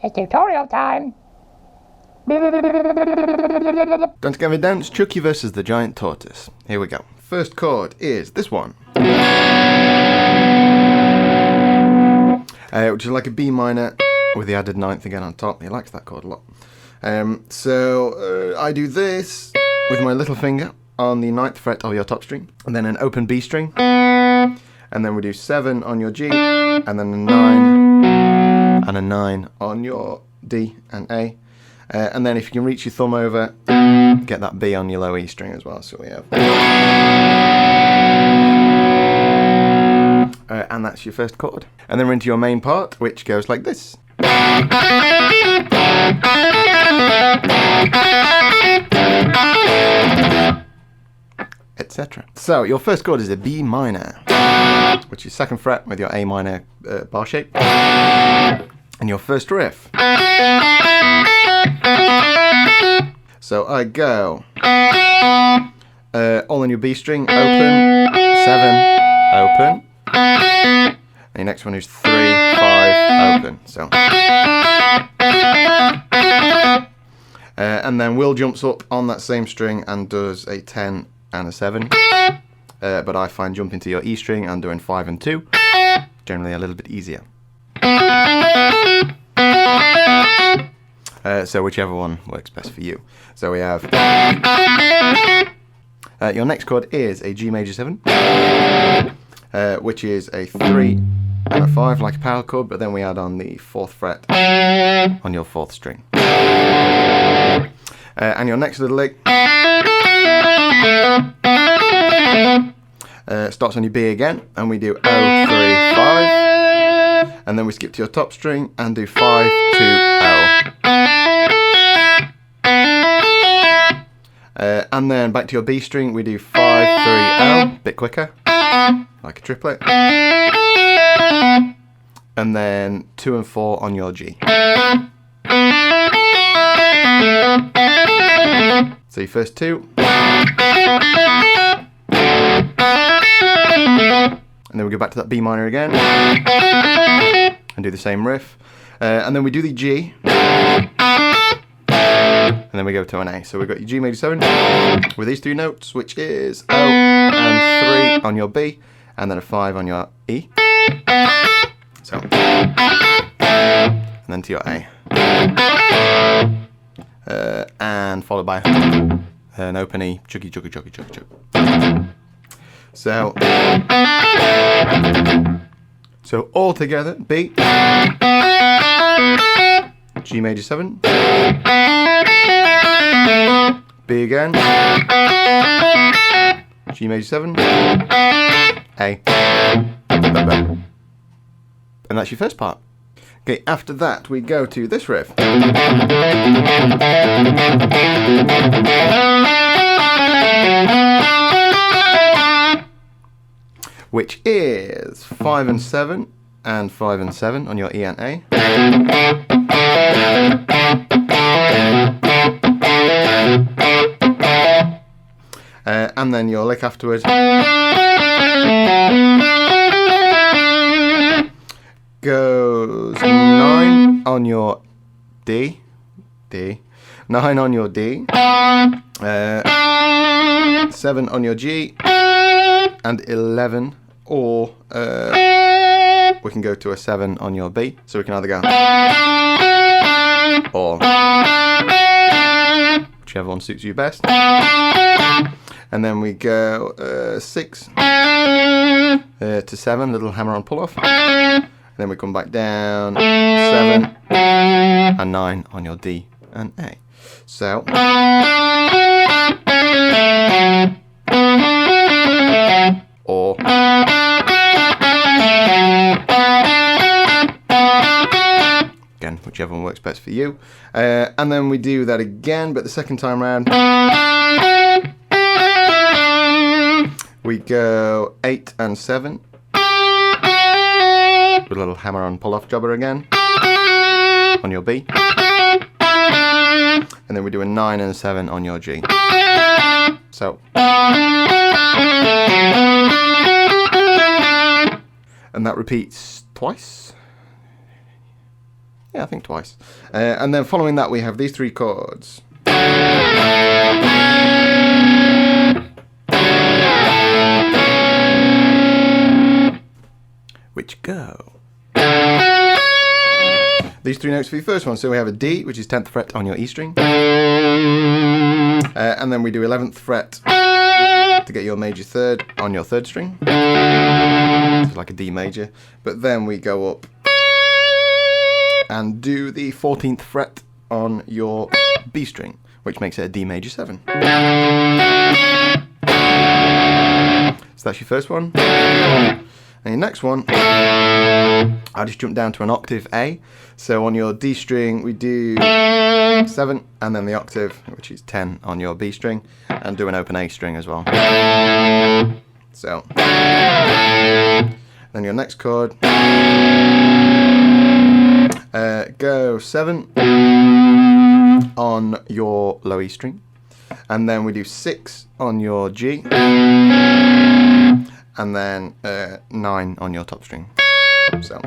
It's tutorial time. Don't Gavin down, it's Chucky versus the Giant Tortoise. Here we go. First chord is this one. Which is like a B minor with the added ninth again on top. He likes that chord a lot. So I do this with my little finger on the ninth fret of your top string, and then an open B string, and then we do 7 on your G, and then a 9 and a 9 on your D and A, and then if you can reach your thumb over, get that B on your low E string as well. So we have, and that's your first chord. And then we're into your main part, which goes like this. Etc. So your first chord is a B minor, which is 2nd fret with your A minor bar shape, and your first riff. So I go all on your B string, open, 7, open, and your next one is 3, 5, open. So and then Will jumps up on that same string and does a 10 and a 7, but I find jumping to your E string and doing 5 and 2 generally a little bit easier. So whichever one works best for you. So we have your next chord is a G major 7, which is a 3 and a 5 like a power chord, but then we add on the 4th fret on your 4th string. And your next little lick starts on your B again, and we do 0, 3, 5, and then we skip to your top string and do 5, 2, 0. And then back to your B string, we do 5, 3, 0, bit quicker, like a triplet, and then 2 and 4 on your G. So your first 2, and then we go back to that B minor again, and do the same riff, and then we do the G, and then we go to an A. So we've got your G major 7 with these 3 notes, which is 0 and 3 on your B, and then a 5 on your E. So, and then to your A, and followed by an open E, Chucky, Chucky, Chucky, Chucky, Chucky. So all together, B, G major 7, B again, G major 7, A, and that's your first part. Okay, after that we go to this riff. Which is 5 and 7 and 5 and 7 on your E and A. And then your lick afterwards goes 9 on your D, 9 on your D, 7 on your G, and 11, or we can go to a 7 on your B, so we can either go or whichever one suits you best. And then we go 6 to 7, little hammer on pull off. And then we come back down 7 and 9 on your D and A. So or again, whichever one works best for you. And then we do that again, but the second time round we go 8 and 7 with a little hammer on pull off jobber again on your B, and then we do a 9 and a 7 on your G. So and that repeats twice. Yeah, I think twice. And then following that, we have these 3 chords. Which go. These 3 notes for the first one. So we have a D, which is 10th fret on your E string. And then we do 11th fret to get your major third on your 3rd string. It's like a D major. But then we go up and do the 14th fret on your B string, which makes it a D major 7. So that's your first one. And your next one, I just jump down to an octave A. So on your D string, we do 7, and then the octave, which is 10 on your B string, and do an open A string as well. So, then your next chord, go 7 on your low E string, and then we do 6 on your G, and then 9 on your top string. So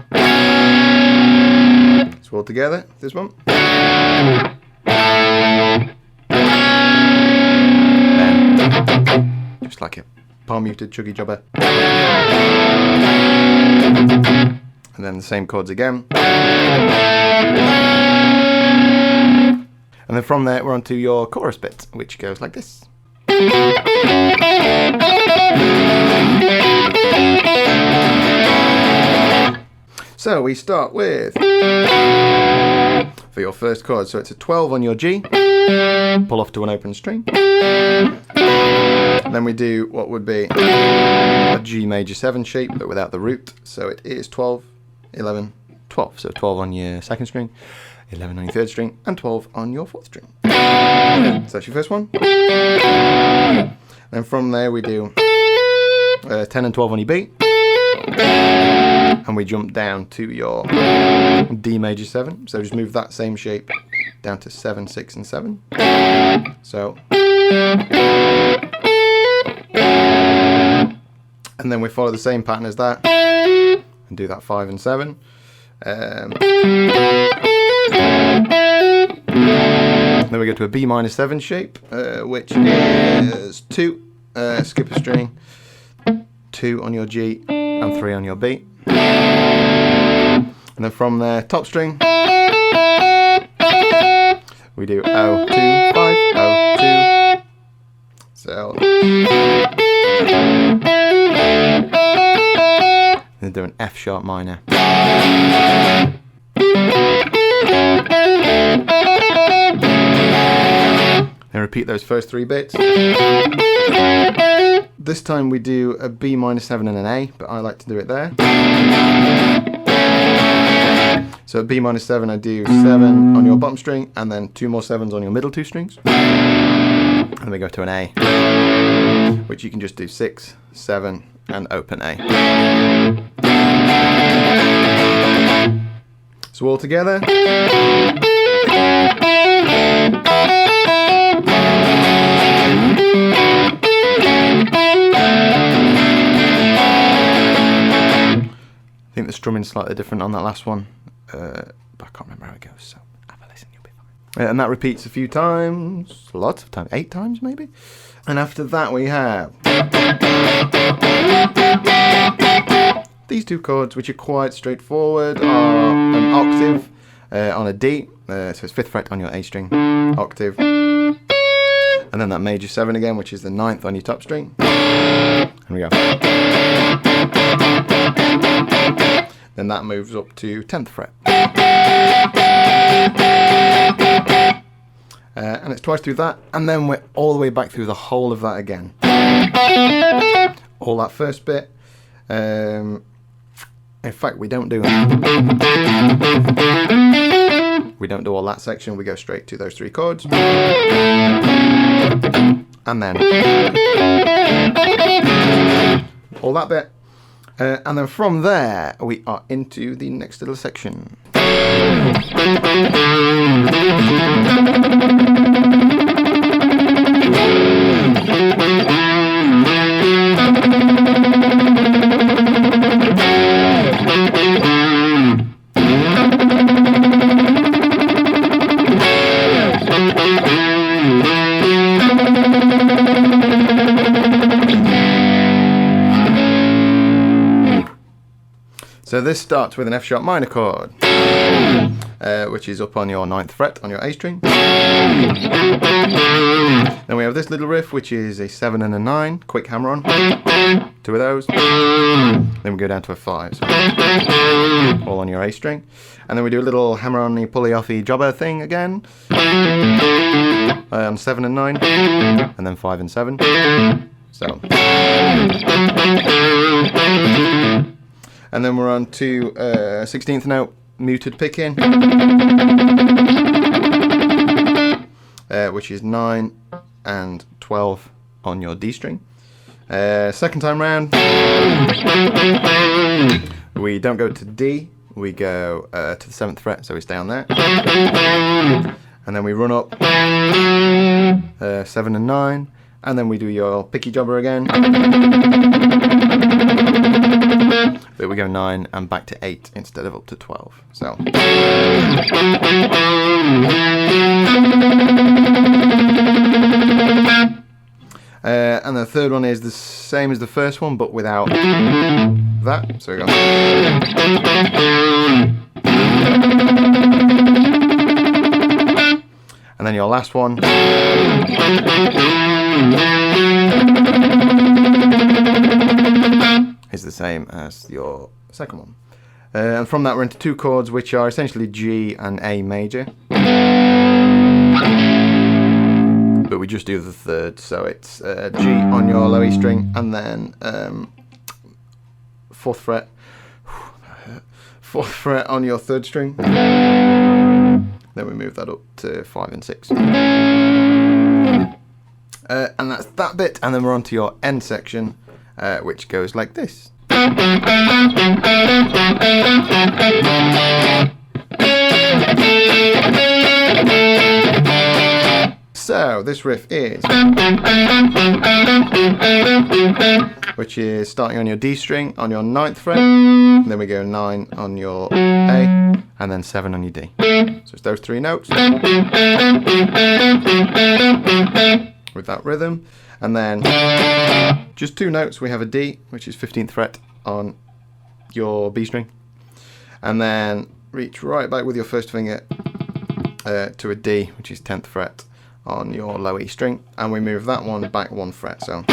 all together, this one. Then, just like a palm muted Chucky jobber. And then the same chords again. And then from there, we're on to your chorus bit, which goes like this. So we start with, for your first chord, so it's a 12 on your G, pull off to an open string. Then we do what would be a G major 7 shape, but without the root. So it is 12, 11, 12. So 12 on your 2nd string, 11 on your 3rd string, and 12 on your 4th string. So that's your first one. Then from there we do 10 and 12 on your B. And we jump down to your D major 7. So just move that same shape down to 7, 6, and 7. So. And then we follow the same pattern as that. And do that 5 and 7. Then we go to a B minor 7 shape, which is 2, skip a string, 2 on your G, and 3 on your B. And then from there, top string, we do O, 2, 5, O, 2. So, then do an F sharp minor. Then repeat those first 3 bits. This time we do a B minor 7 and an A, but I like to do it there. So at B minor 7 I do 7 on your bottom string, and then 2 more 7s on your middle 2 strings. And then we go to an A, which you can just do 6, 7, and open A. So all together. I think the strumming's slightly different on that last one, but I can't remember how it goes, so have a listen, you'll be fine. And that repeats a few times, lots of times, 8 times maybe. And after that we have these 2 chords, which are quite straightforward, are an octave on a D, so it's 5th fret on your A string, octave, and then that major 7 again, which is the 9th on your top string. Here we go. Then that moves up to 10th fret. And it's twice through that, and then we're all the way back through the whole of that again. All that first bit. In fact, we don't do all that section. We go straight to those 3 chords. And then all that bit. And then from there, we are into the next little section. This starts with an F sharp minor chord, which is up on your 9th fret on your A string. Then we have this little riff, which is a 7 and a 9, quick hammer on, 2 of those. Then we go down to a 5, so all on your A string. And then we do a little hammer on the pulley offy jobber thing again, on 7 and 9, and then 5 and 7. So, and then we're on to 16th note muted picking, which is 9 and 12 on your D string. Second time round, we don't go to D, we go to the 7th fret, so we stay on there. And then we run up 7 and 9, and then we do your picky jobber again. But we go 9 and back to 8 instead of up to 12. So. And the third one is the same as the first one, but without that. So we go. And then your last one is the same as your second one. And from that we're into 2 chords, which are essentially G and A major. But we just do the 3rd, so it's G on your low E string, and then 4th fret, 4th fret on your 3rd string. Then we move that up to 5 and 6. And that's that bit, and then we're on to your end section, which goes like this. So this riff is, which is starting on your D string on your 9th fret, then we go 9 on your A, and then 7 on your D. So it's those 3 notes with that rhythm, and then just 2 notes. We have a D, which is 15th fret on your B string, and then reach right back with your first finger to a D, which is 10th fret on your low E string, and we move that one back 1 fret. So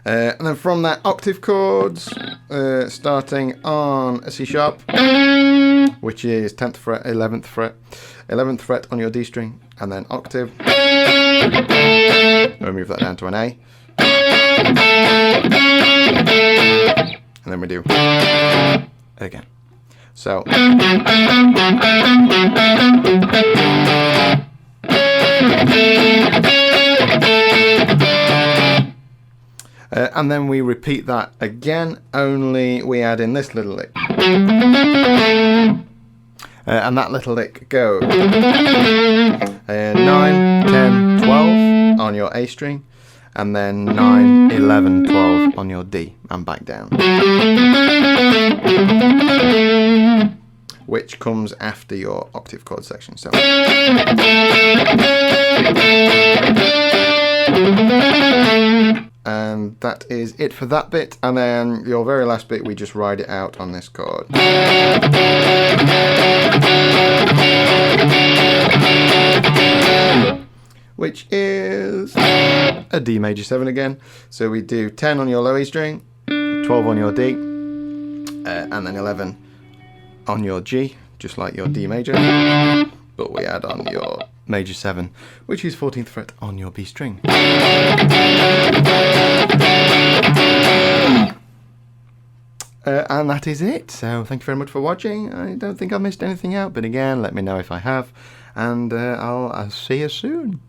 and then from that, octave chords, starting on a C sharp, which is 10th fret, 11th fret on your D string, and then octave. We'll move that down to an A, and then we do again. So. And then we repeat that again, only we add in this little lick. And that little lick goes 9, 10, 12 on your A string, and then 9, 11, 12 on your D, and back down. Which comes after your octave chord section. So. And that is it for that bit, and then your very last bit we just ride it out on this chord. Which is a D major 7 again. So we do 10 on your low E string, 12 on your D, and then 11 on your G, just like your D major, but we add on your major 7, which is 14th fret on your B string. And that is it. So thank you very much for watching. I don't think I missed anything out, but again, let me know if I have, and I'll see you soon.